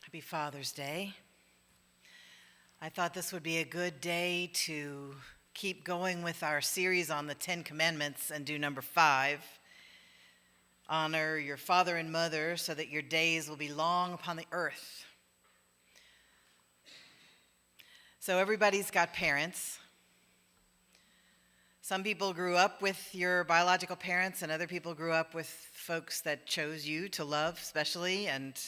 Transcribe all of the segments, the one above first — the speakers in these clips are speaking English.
Happy Father's Day. I thought this would be a good day to keep going with our series on the 10 Commandments and do number 5. Honor your father and mother so that your days will be long upon the earth. So everybody's got parents. Some people grew up with your biological parents, and other people grew up with folks that chose you to love specially, and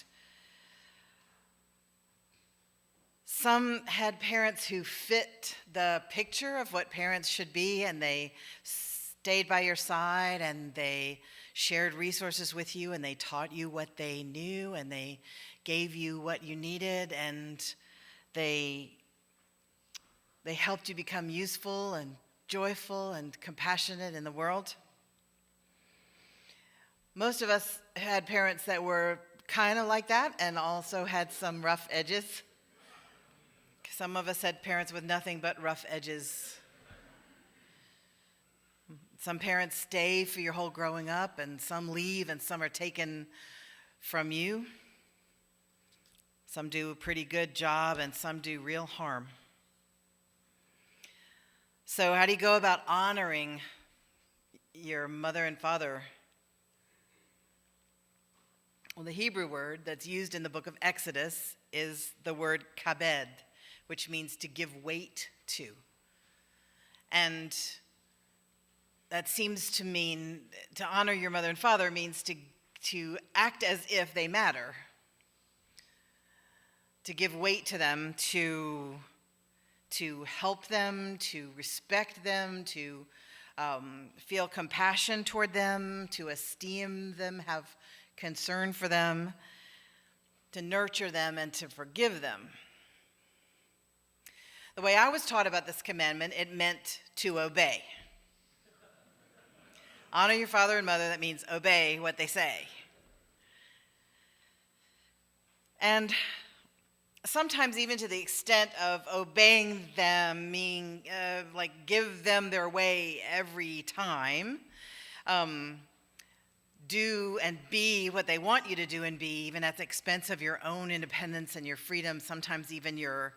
some had parents who fit the picture of what parents should be, and they stayed by your side, and they shared resources with you, and they taught you what they knew, and they gave you what you needed, and they helped you become useful and joyful and compassionate in the world. Most of us had parents that were kind of like that and also had some rough edges. Some of us had parents with nothing but rough edges. Some parents stay for your whole growing up, and some leave, and some are taken from you. Some do a pretty good job, and some do real harm. So how do you go about honoring your mother and father? Well, the Hebrew word that's used in the book of Exodus is the word kabed, which means to give weight to. And that seems to mean to honor your mother and father means to act as if they matter, to give weight to them, to help them, to respect them, to feel compassion toward them, to esteem them, have concern for them, to nurture them, and to forgive them. The way I was taught about this commandment, it meant to obey. Honor your father and mother, that means obey what they say. And sometimes even to the extent of obeying them, meaning like give them their way every time. Do and be what they want you to do and be, even at the expense of your own independence and your freedom, sometimes even your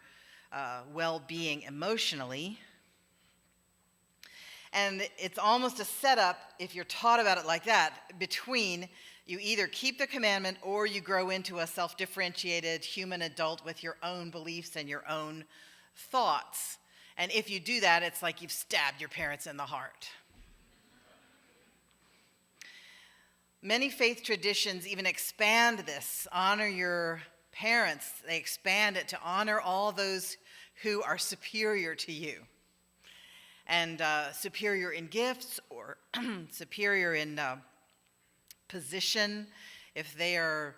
well-being emotionally. And it's almost a setup, if you're taught about it like that, between you either keep the commandment or you grow into a self-differentiated human adult with your own beliefs and your own thoughts. And if you do that, it's like you've stabbed your parents in the heart. Many faith traditions even expand this. Honor your parents. They expand it to honor all those who are superior to you. And superior in gifts or superior in position, if they are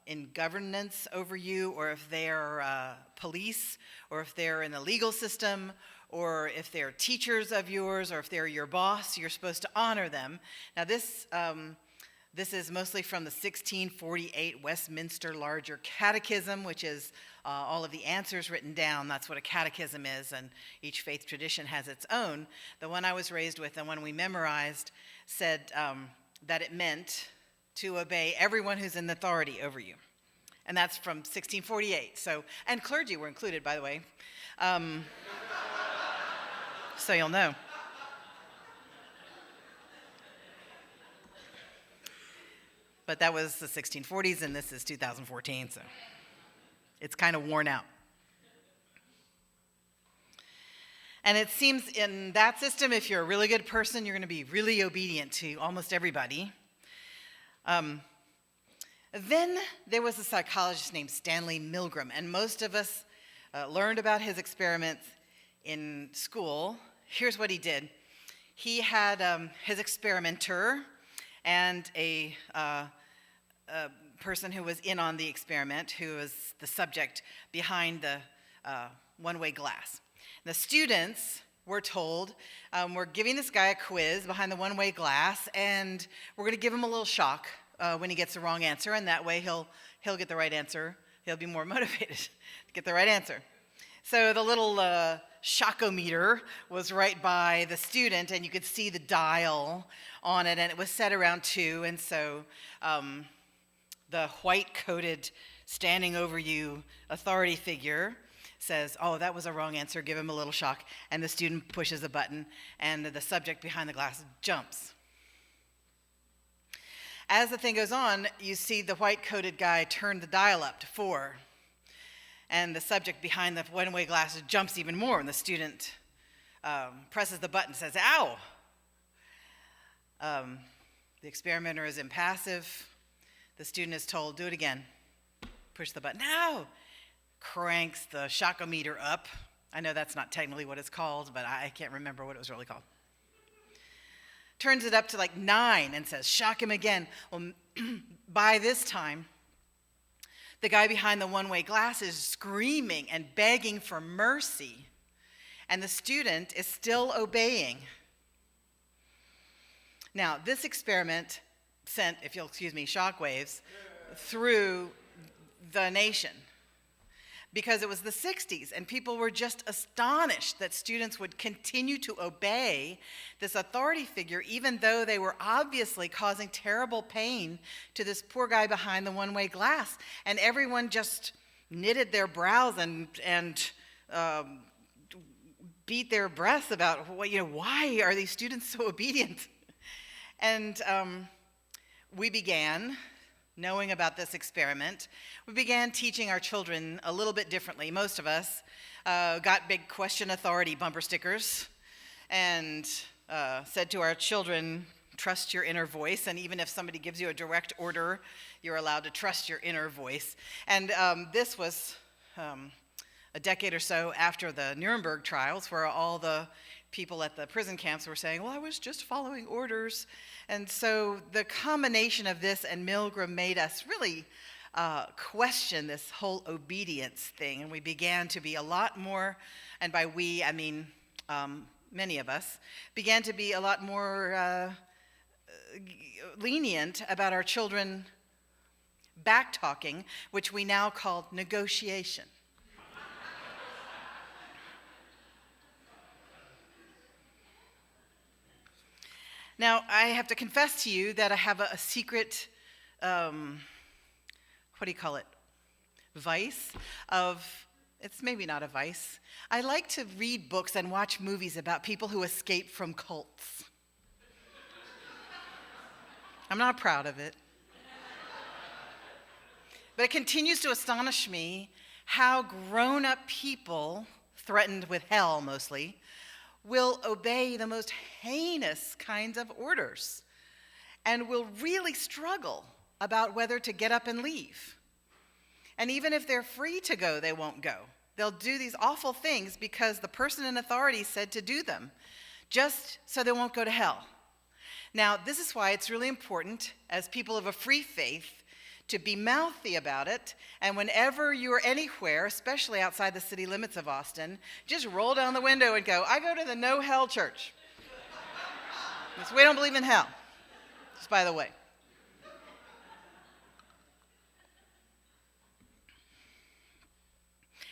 in governance over you, or if they are police, or if they're in the legal system, or if they're teachers of yours, or if they're your boss, you're supposed to honor them. Now this is mostly from the 1648 Westminster Larger Catechism, which is all of the answers written down. That's what a catechism is, and each faith tradition has its own. The one I was raised with, the one we memorized, said that it meant to obey everyone who's in authority over you. And that's from 1648. So, and clergy were included, by the way. So you'll know. But that was the 1640s, and this is 2014, so it's kind of worn out. And it seems in that system, if you're a really good person, you're going to be really obedient to almost everybody. Then there was a psychologist named Stanley Milgram, and most of us learned about his experiments in school. Here's what he did. He had his experimenter and a person who was in on the experiment, who was the subject behind the one-way glass. The students were told, we're giving this guy a quiz behind the one-way glass, and we're going to give him a little shock when he gets the wrong answer, and that way he'll get the right answer. He'll be more motivated to get the right answer. So the little shockometer was right by the student, and you could see the dial on it, and it was set around 2, and so the white-coated standing over you authority figure says, oh, that was a wrong answer, give him a little shock, and the student pushes a button, and the subject behind the glass jumps. As the thing goes on, you see the white-coated guy turn the dial up to 4, and the subject behind the one-way glass jumps even more, and the student presses the button and says, ow! The experimenter is impassive. The student is told, do it again. Push the button. Ow! Cranks the shockometer up. I know that's not technically what it's called, but I can't remember what it was really called. Turns it up to like 9 and says, shock him again. Well, by this time, the guy behind the one-way glass is screaming and begging for mercy, and the student is still obeying. Now, this experiment sent, if you'll excuse me, shockwaves through the nation, because it was the 60s, and people were just astonished that students would continue to obey this authority figure, even though they were obviously causing terrible pain to this poor guy behind the one-way glass. And everyone just knitted their brows and beat their breasts about, why are these students so obedient? And we began, knowing about this experiment, we began teaching our children a little bit differently. Most of us got big question authority bumper stickers and said to our children, trust your inner voice. And even if somebody gives you a direct order, you're allowed to trust your inner voice. And this was a decade or so after the Nuremberg trials, where all the people at the prison camps were saying, well, I was just following orders. And so the combination of this and Milgram made us really question this whole obedience thing. And we began to be a lot more, and by we, I mean many of us, began to be a lot more lenient about our children back-talking, which we now call negotiation. Now, I have to confess to you that I have a secret, vice of, it's maybe not a vice. I like to read books and watch movies about people who escape from cults. I'm not proud of it. But it continues to astonish me how grown-up people, threatened with hell mostly, will obey the most heinous kinds of orders and will really struggle about whether to get up and leave. And even if they're free to go, they won't go. They'll do these awful things because the person in authority said to do them, just so they won't go to hell. Now, this is why it's really important, as people of a free faith, to be mouthy about it, and whenever you're anywhere, especially outside the city limits of Austin, just roll down the window and go, I go to the No Hell Church. Because we don't believe in hell, just by the way.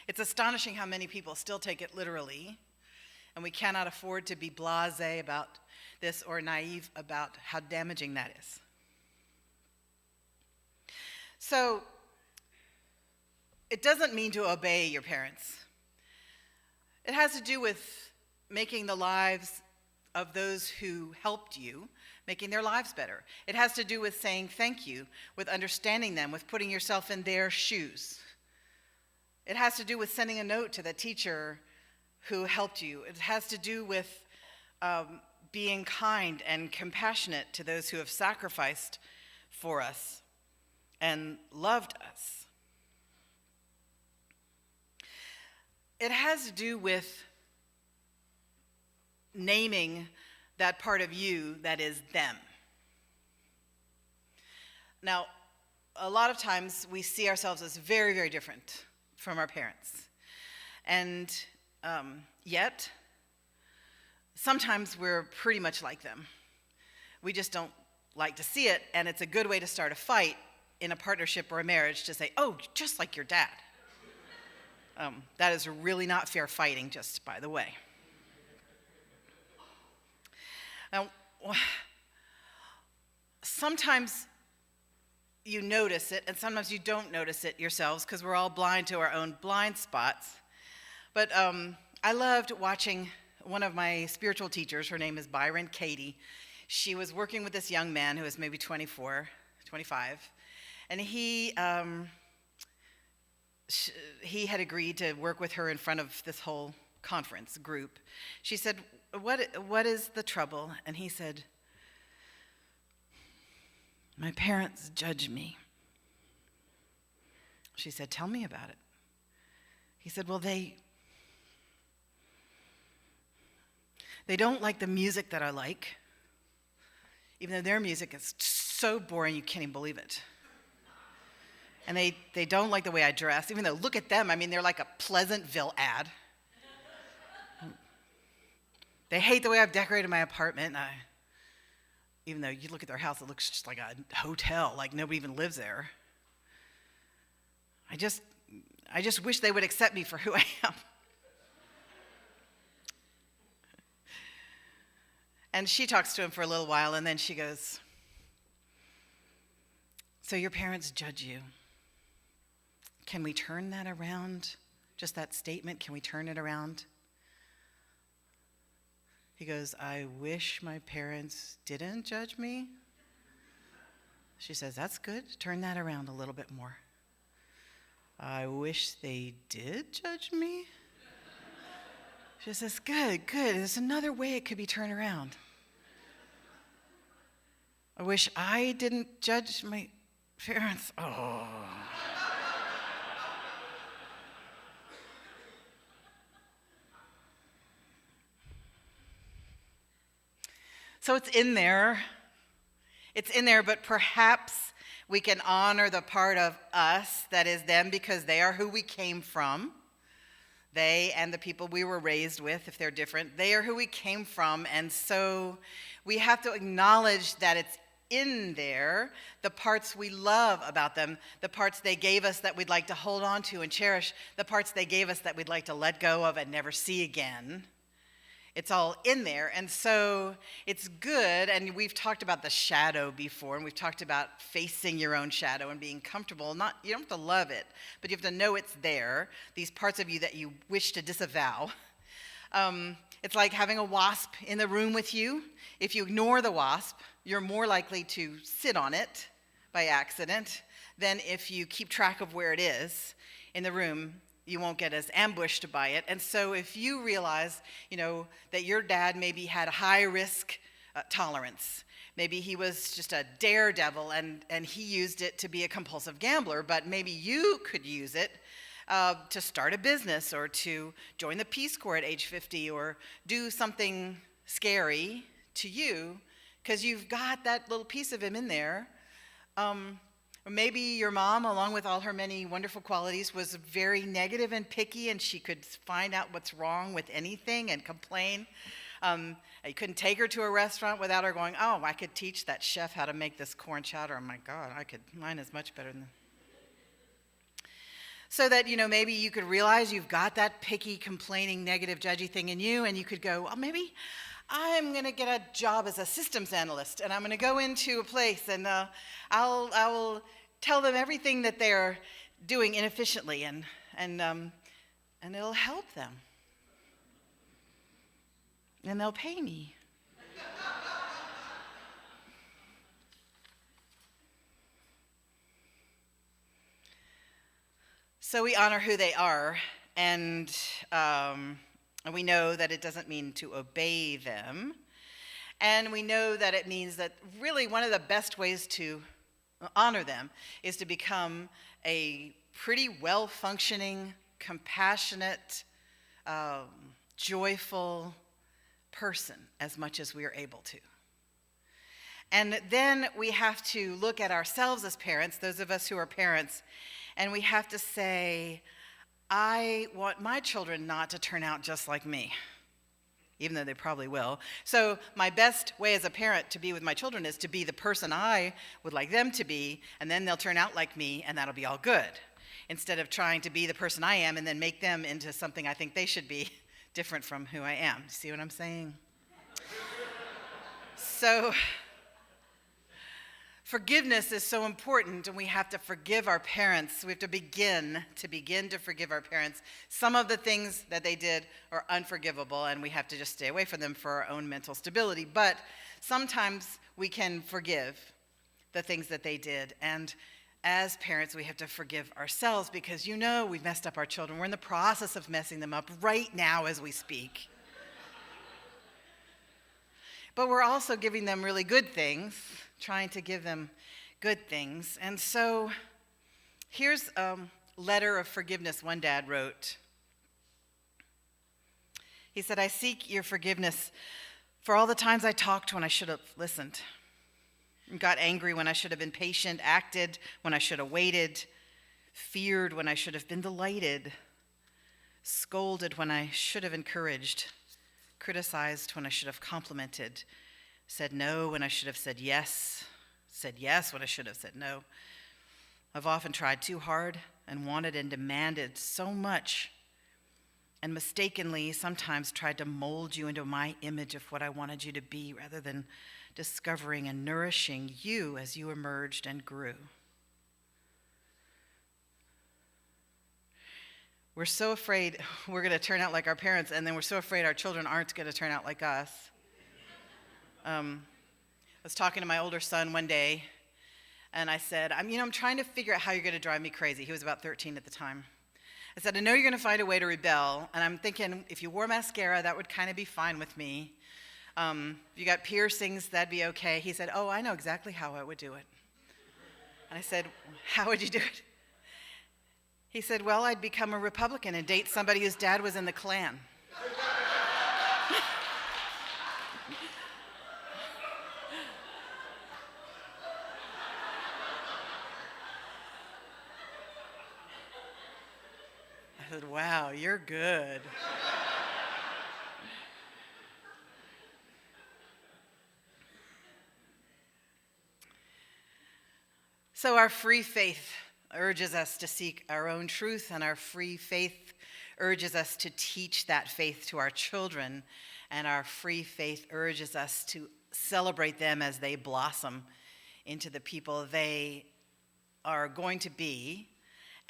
It's astonishing how many people still take it literally, and we cannot afford to be blasé about this or naive about how damaging that is. So, it doesn't mean to obey your parents. It has to do with making the lives of those who helped you, making their lives better. It has to do with saying thank you, with understanding them, with putting yourself in their shoes. It has to do with sending a note to the teacher who helped you. It has to do with being kind and compassionate to those who have sacrificed for us and loved us. It has to do with naming that part of you that is them. Now, a lot of times we see ourselves as very, very different from our parents. And yet, sometimes we're pretty much like them. We just don't like to see it, and it's a good way to start a fight in a partnership or a marriage to say, oh, just like your dad. That is really not fair fighting, just by the way. Now, sometimes you notice it, and sometimes you don't notice it yourselves because we're all blind to our own blind spots. But I loved watching one of my spiritual teachers. Her name is Byron Katie. She was working with this young man who was maybe 24, 25, and he had agreed to work with her in front of this whole conference group. She said, what is the trouble? And he said, my parents judge me. She said, tell me about it. He said, well, they don't like the music that I like, even though their music is so boring you can't even believe it. And they don't like the way I dress, even though, look at them, I mean, they're like a Pleasantville ad. They hate the way I've decorated my apartment. Even though you look at their house, it looks just like a hotel, like nobody even lives there. I just wish they would accept me for who I am. And she talks to him for a little while, and then she goes, so your parents judge you. Can we turn that around? Just that statement, can we turn it around? He goes, I wish my parents didn't judge me. She says, that's good. Turn that around a little bit more. I wish they did judge me. She says, good. There's another way it could be turned around. I wish I didn't judge my parents. Oh. So it's in there, but perhaps we can honor the part of us that is them because they are who we came from. They and the people we were raised with, if they're different, they are who we came from. And so we have to acknowledge that it's in there, the parts we love about them, the parts they gave us that we'd like to hold on to and cherish, the parts they gave us that we'd like to let go of and never see again. It's all in there, and so it's good, and we've talked about the shadow before, and we've talked about facing your own shadow and being comfortable. You don't have to love it, but you have to know it's there, these parts of you that you wish to disavow. It's like having a wasp in the room with you. If you ignore the wasp, you're more likely to sit on it by accident than if you keep track of where it is in the room. You won't get as ambushed by it. And so if you realize, that your dad maybe had a high risk tolerance, maybe he was just a daredevil and he used it to be a compulsive gambler, but maybe you could use it to start a business or to join the Peace Corps at age 50 or do something scary to you because you've got that little piece of him in there. Or maybe your mom, along with all her many wonderful qualities, was very negative and picky, and she could find out what's wrong with anything and complain. You couldn't take her to a restaurant without her going, oh, I could teach that chef how to make this corn chowder. Oh, my God, mine is much better than that. So that, maybe you could realize you've got that picky, complaining, negative, judgy thing in you, and you could go, oh, maybe I'm going to get a job as a systems analyst, and I'm going to go into a place, and I'll tell them everything that they're doing inefficiently, and it'll help them, and they'll pay me. So we honor who they are, and we know that it doesn't mean to obey them. And we know that it means that really one of the best ways to honor them is to become a pretty well-functioning, compassionate, joyful person as much as we are able to. And then we have to look at ourselves as parents, those of us who are parents, and we have to say, I want my children not to turn out just like me, even though they probably will. So my best way as a parent to be with my children is to be the person I would like them to be, and then they'll turn out like me, and that'll be all good, instead of trying to be the person I am and then make them into something I think they should be, different from who I am. See what I'm saying? So Forgiveness is so important, and we have to forgive our parents. We have to begin to forgive our parents. Some of the things that they did are unforgivable, and we have to just stay away from them for our own mental stability. But sometimes we can forgive the things that they did. And as parents, we have to forgive ourselves because we've messed up our children. We're in the process of messing them up right now as we speak. But we're also giving them really good things, trying to give them good things. And so here's a letter of forgiveness one dad wrote. He said, "I seek your forgiveness for all the times I talked when I should have listened, got angry when I should have been patient, acted when I should have waited, feared when I should have been delighted, scolded when I should have encouraged, criticized when I should have complimented, said no when I should have said yes when I should have said no. I've often tried too hard and wanted and demanded so much, and mistakenly sometimes tried to mold you into my image of what I wanted you to be rather than discovering and nourishing you as you emerged and grew. We're so afraid we're going to turn out like our parents, and then we're so afraid our children aren't going to turn out like us. I was talking to my older son one day, and I said, I'm trying to figure out how you're going to drive me crazy. He was about 13 at the time. I said, I know you're going to find a way to rebel, and I'm thinking if you wore mascara, that would kind of be fine with me. If you got piercings, that'd be okay. He said, oh, I know exactly how I would do it. And I said, how would you do it? He said, well, I'd become a Republican and date somebody whose dad was in the Klan. I said, wow, you're good. So our free faith urges us to seek our own truth, and our free faith urges us to teach that faith to our children, and our free faith urges us to celebrate them as they blossom into the people they are going to be,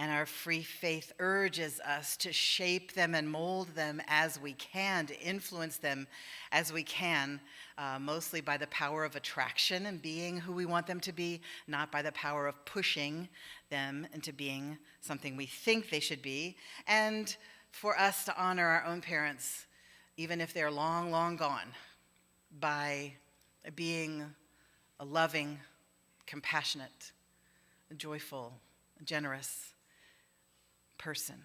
and our free faith urges us to shape them and mold them as we can, to influence them as we can, mostly by the power of attraction and being who we want them to be, not by the power of pushing them into being something we think they should be, and for us to honor our own parents, even if they're long, long gone, by being a loving, compassionate, joyful, generous person.